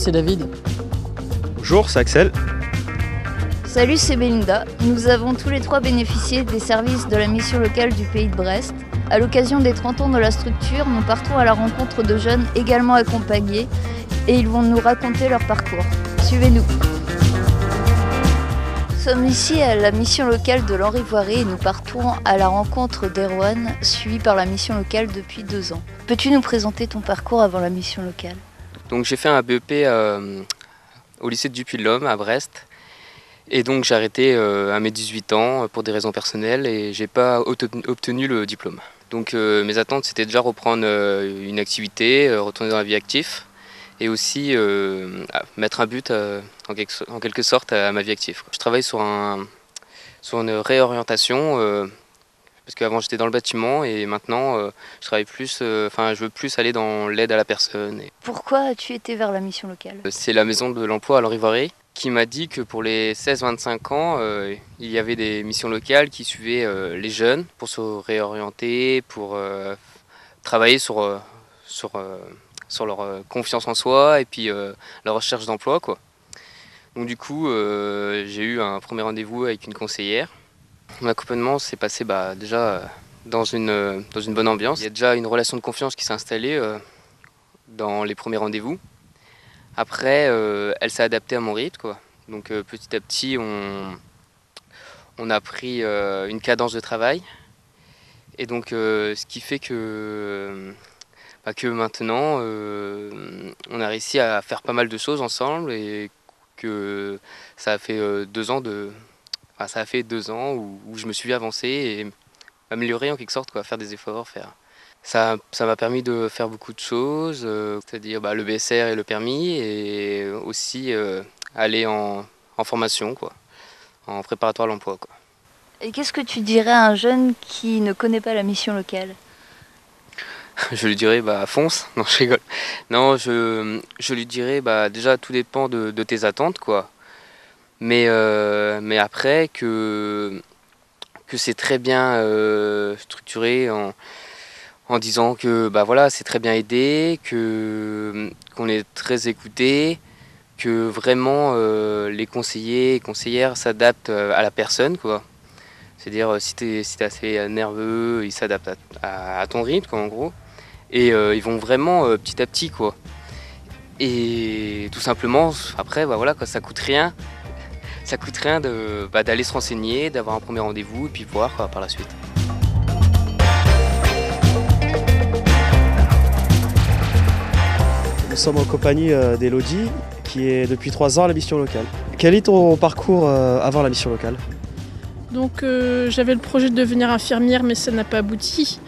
c'est David. Bonjour, c'est Axel. Salut, c'est Belinda. Nous avons tous les trois bénéficié des services de la mission locale du pays de Brest. À l'occasion des 30 ans de la structure, nous partons à la rencontre de jeunes également accompagnés et ils vont nous raconter leur parcours. Suivez-nous. Nous sommes ici à la mission locale de l'Henri-Voirie et nous partons à la rencontre d'Erwan, suivi par la mission locale depuis 2 ans. Peux-tu nous présenter ton parcours avant la mission locale ? Donc j'ai fait un BEP au lycée de Dupuy-de-Lôme à Brest. Et donc j'ai arrêté à mes 18 ans pour des raisons personnelles et j'ai pas obtenu le diplôme. Donc mes attentes c'était déjà reprendre une activité, retourner dans la vie active et aussi mettre un but en quelque sorte à ma vie active. Je travaille sur une réorientation parce qu'avant j'étais dans le bâtiment et maintenant je travaille plus, je veux plus aller dans l'aide à la personne. Pourquoi as-tu été vers la mission locale ? C'est la maison de l'emploi à l'Henri-Voirie qui m'a dit que pour les 16-25 ans, il y avait des missions locales qui suivaient les jeunes pour se réorienter, pour travailler sur leur confiance en soi et puis leur recherche d'emploi, quoi. Donc du coup, j'ai eu un premier rendez-vous avec une conseillère. Mon accompagnement s'est passé déjà dans une bonne ambiance. Il y a déjà une relation de confiance qui s'est installée dans les premiers rendez-vous. Après, elle s'est adaptée à mon rythme, quoi. Donc petit à petit, on a pris une cadence de travail. Et donc, ce qui fait que maintenant, on a réussi à faire pas mal de choses ensemble et que ça a fait 2 ans où je me suis avancé et amélioré en quelque sorte, quoi, faire des efforts, Ça m'a permis de faire beaucoup de choses, c'est-à-dire le BSR et le permis, et aussi aller en formation, quoi, en préparatoire à l'emploi, quoi. Et qu'est-ce que tu dirais à un jeune qui ne connaît pas la mission locale ? Je lui dirais fonce, non je rigole. Non, je lui dirais déjà tout dépend de tes attentes, quoi. Mais après que c'est très bien structuré en disant que c'est très bien aidé, qu'on est très écouté, que vraiment les conseillers et conseillères s'adaptent à la personne, quoi. C'est-à-dire si t'es assez nerveux, ils s'adaptent à ton rythme, quoi, en gros. Et ils vont vraiment petit à petit, quoi. Et tout simplement, après, ça coûte rien. Ça coûte rien d'aller se renseigner, d'avoir un premier rendez-vous et puis voir, quoi, par la suite. Nous sommes en compagnie d'Elodie, qui est depuis 3 ans à la mission locale. Quel est ton parcours avant la mission locale ? Donc j'avais le projet de devenir infirmière, mais ça n'a pas abouti.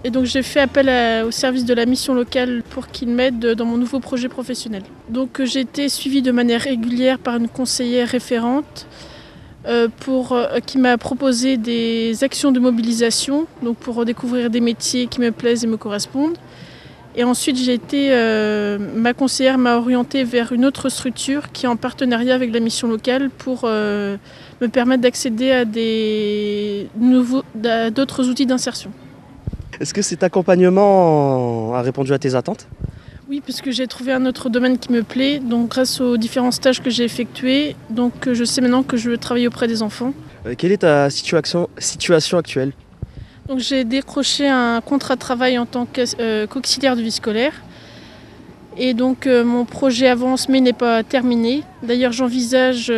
Et donc j'ai fait appel au service de la mission locale pour qu'il m'aide dans mon nouveau projet professionnel. Donc j'ai été suivie de manière régulière par une conseillère référente qui m'a proposé des actions de mobilisation, donc pour découvrir des métiers qui me plaisent et me correspondent. Et ensuite ma conseillère m'a orientée vers une autre structure qui est en partenariat avec la mission locale pour me permettre d'accéder à d'autres outils d'insertion. Est-ce que cet accompagnement a répondu à tes attentes ? Oui, parce que j'ai trouvé un autre domaine qui me plaît. Donc grâce aux différents stages que j'ai effectués, je sais maintenant que je veux travailler auprès des enfants. Quelle est ta situation actuelle ? Donc j'ai décroché un contrat de travail en tant qu'auxiliaire de vie scolaire. Et donc mon projet avance mais n'est pas terminé. D'ailleurs j'envisage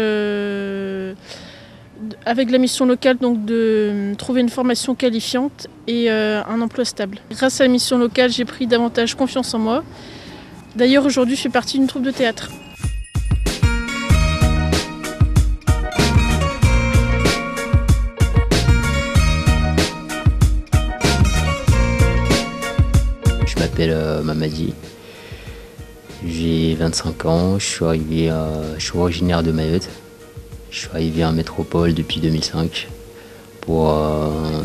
avec la mission locale de trouver une formation qualifiante et un emploi stable. Grâce à la mission locale, j'ai pris davantage confiance en moi. D'ailleurs aujourd'hui je fais partie d'une troupe de théâtre. Je m'appelle Mamadi, j'ai 25 ans, je suis originaire de Mayotte. Je suis arrivé en métropole depuis 2005 pour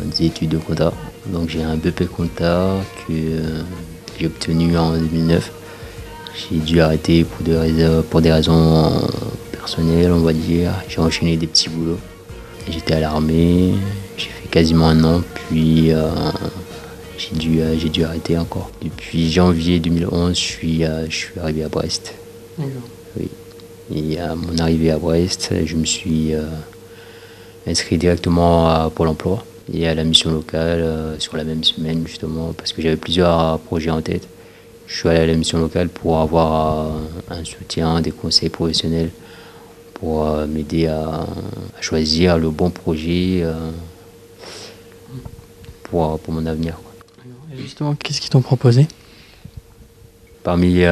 des études de compta. Donc j'ai un BEP compta que j'ai obtenu en 2009. J'ai dû arrêter pour des raisons personnelles, on va dire. J'ai enchaîné des petits boulots. J'étais à l'armée, j'ai fait quasiment 1 an, puis j'ai dû arrêter encore. Depuis janvier 2011, je suis arrivé à Brest. D'accord. Oui. Et à mon arrivée à Brest, je me suis inscrit directement à Pôle emploi et à la mission locale sur la même semaine justement parce que j'avais plusieurs projets en tête. Je suis allé à la mission locale pour avoir un soutien, des conseils professionnels pour m'aider à choisir le bon projet pour mon avenir. Et justement, qu'est-ce qu'ils t'ont proposé? Parmi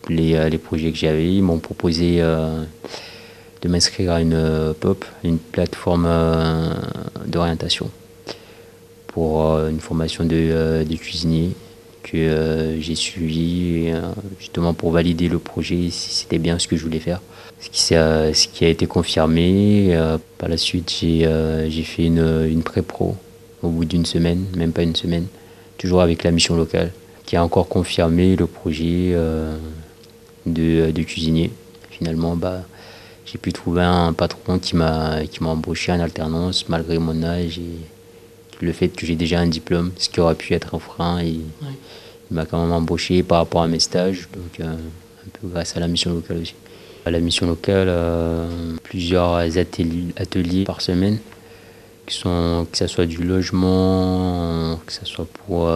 les projets que j'avais, ils m'ont proposé de m'inscrire à une POP, une plateforme d'orientation, pour une formation de cuisinier que j'ai suivi justement pour valider le projet, si c'était bien ce que je voulais faire. Ce qui a été confirmé. Par la suite, j'ai fait une pré-pro au bout d'une semaine, même pas une semaine, toujours avec la mission locale, qui a encore confirmé le projet de cuisinier. Finalement, j'ai pu trouver un patron qui m'a embauché en alternance malgré mon âge et le fait que j'ai déjà un diplôme, ce qui aurait pu être un frein. Il m'a quand même embauché par rapport à mes stages, donc un peu grâce à la mission locale aussi. À la mission locale, plusieurs ateliers par semaine, que ce soit du logement, que ce soit pour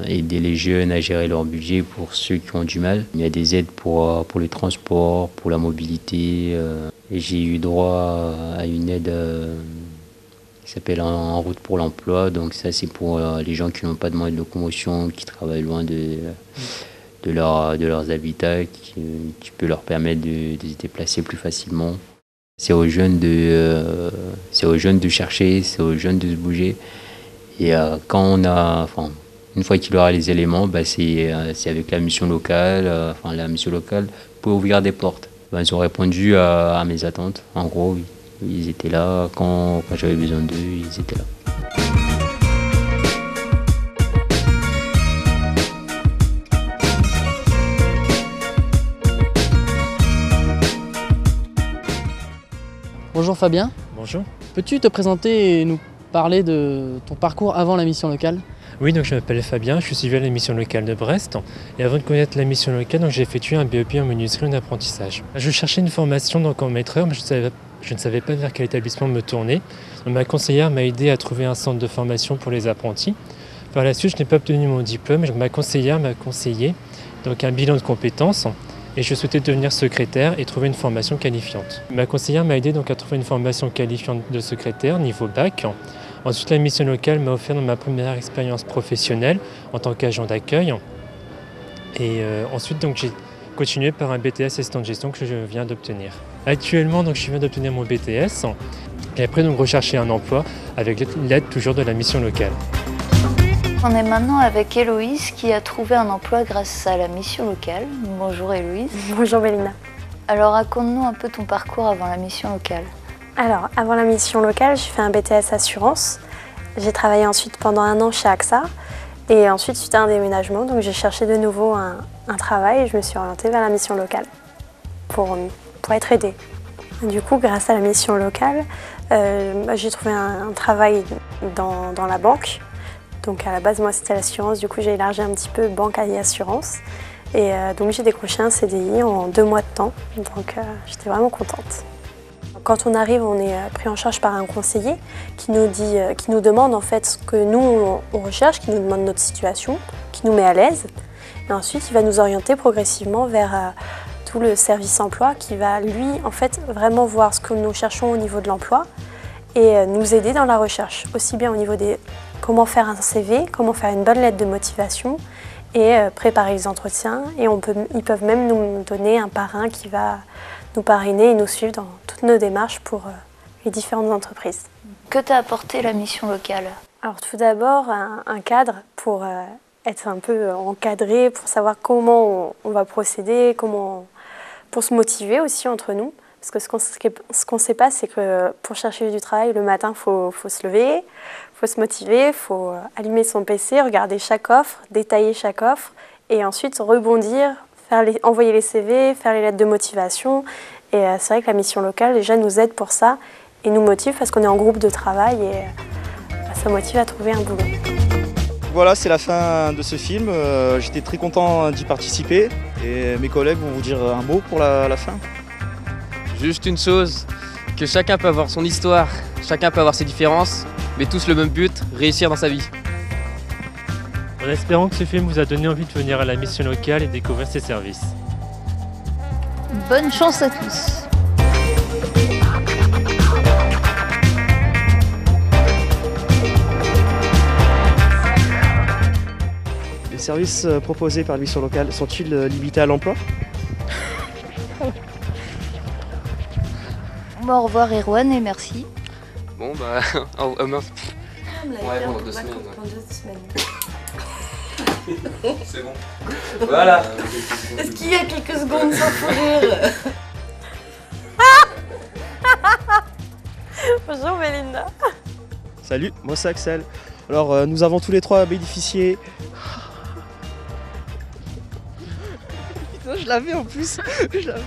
aider les jeunes à gérer leur budget pour ceux qui ont du mal. Il y a des aides pour le transport, pour la mobilité. Et j'ai eu droit à une aide qui s'appelle En route pour l'emploi. Donc ça, c'est pour les gens qui n'ont pas de moyens de locomotion, qui travaillent loin de leurs habitats, qui peut leur permettre de se déplacer plus facilement. C'est aux jeunes de chercher, c'est aux jeunes de se bouger. Et une fois qu'il aura les éléments, c'est avec la mission locale. La mission locale peut ouvrir des portes. Ils ont répondu à mes attentes. En gros, oui. Ils étaient là quand j'avais besoin d'eux, ils étaient là. Bonjour Fabien. Bonjour. Peux-tu te présenter et nous parler de ton parcours avant la mission locale? Oui, donc je m'appelle Fabien, je suis suivi à la mission locale de Brest. Et avant de connaître la mission locale, j'ai effectué un BEP en menuiserie et en apprentissage. Je cherchais une formation en maîtreur, mais je ne savais pas vers quel établissement me tourner. Donc, ma conseillère m'a aidé à trouver un centre de formation pour les apprentis. Par la suite, je n'ai pas obtenu mon diplôme, donc ma conseillère m'a conseillé un bilan de compétences. Et je souhaitais devenir secrétaire et trouver une formation qualifiante. Ma conseillère m'a aidé à trouver une formation qualifiante de secrétaire niveau bac. Ensuite, la mission locale m'a offert ma première expérience professionnelle en tant qu'agent d'accueil. Et ensuite, j'ai continué par un BTS assistant de gestion que je viens d'obtenir. Actuellement, je viens d'obtenir mon BTS et après rechercher un emploi avec l'aide toujours de la mission locale. On est maintenant avec Héloïse qui a trouvé un emploi grâce à la mission locale. Bonjour Héloïse. Bonjour Belinda. Alors raconte-nous un peu ton parcours avant la mission locale. Alors avant la mission locale, j'ai fait un BTS assurance. J'ai travaillé ensuite pendant 1 an chez AXA et ensuite suite à un déménagement, donc j'ai cherché de nouveau un travail et je me suis orientée vers la mission locale pour être aidée. Du coup, grâce à la mission locale, j'ai trouvé un travail dans la banque. Donc à la base, moi, c'était l'assurance. Du coup, j'ai élargi un petit peu banque et assurance. Et donc, j'ai décroché un CDI en 2 mois de temps. Donc, j'étais vraiment contente. Quand on arrive, on est pris en charge par un conseiller qui nous demande en fait ce que nous, on recherche, qui nous demande notre situation, qui nous met à l'aise. Et ensuite, il va nous orienter progressivement vers tout le service emploi qui va, lui, en fait, vraiment voir ce que nous cherchons au niveau de l'emploi et nous aider dans la recherche, aussi bien au niveau des comment faire un CV, comment faire une bonne lettre de motivation et préparer les entretiens. Et ils peuvent même nous donner un parrain qui va nous parrainer et nous suivre dans toutes nos démarches pour les différentes entreprises. Que t'a apporté la mission locale? Alors tout d'abord, un cadre pour être un peu encadré, pour savoir comment on va procéder, pour se motiver aussi entre nous. Parce que ce qu'on ne sait pas, c'est que pour chercher du travail, le matin, il faut se lever, il faut se motiver, il faut allumer son PC, regarder chaque offre, détailler chaque offre, et ensuite rebondir, envoyer les CV, faire les lettres de motivation. Et c'est vrai que la mission locale, déjà, nous aide pour ça et nous motive parce qu'on est en groupe de travail et ça motive à trouver un boulot. Voilà, c'est la fin de ce film. J'étais très content d'y participer. Et mes collègues vont vous dire un mot pour la fin. Juste une chose, que chacun peut avoir son histoire, chacun peut avoir ses différences, mais tous le même but, réussir dans sa vie. En espérant que ce film vous a donné envie de venir à la mission locale et découvrir ses services. Bonne chance à tous. Les services proposés par la mission locale sont-ils limités à l'emploi? Bon, au revoir Erwan et merci. Bon bah, oh mince. Ouais, pendant 2 semaines. Pendant 2 semaines. C'est bon. Voilà. Est-ce qu'il y a quelques secondes sans fourrure? Bonjour Belinda. Salut, moi c'est Axel. Alors nous avons tous les 3 bénéficié. Putain, je l'avais en plus. Je l'avais.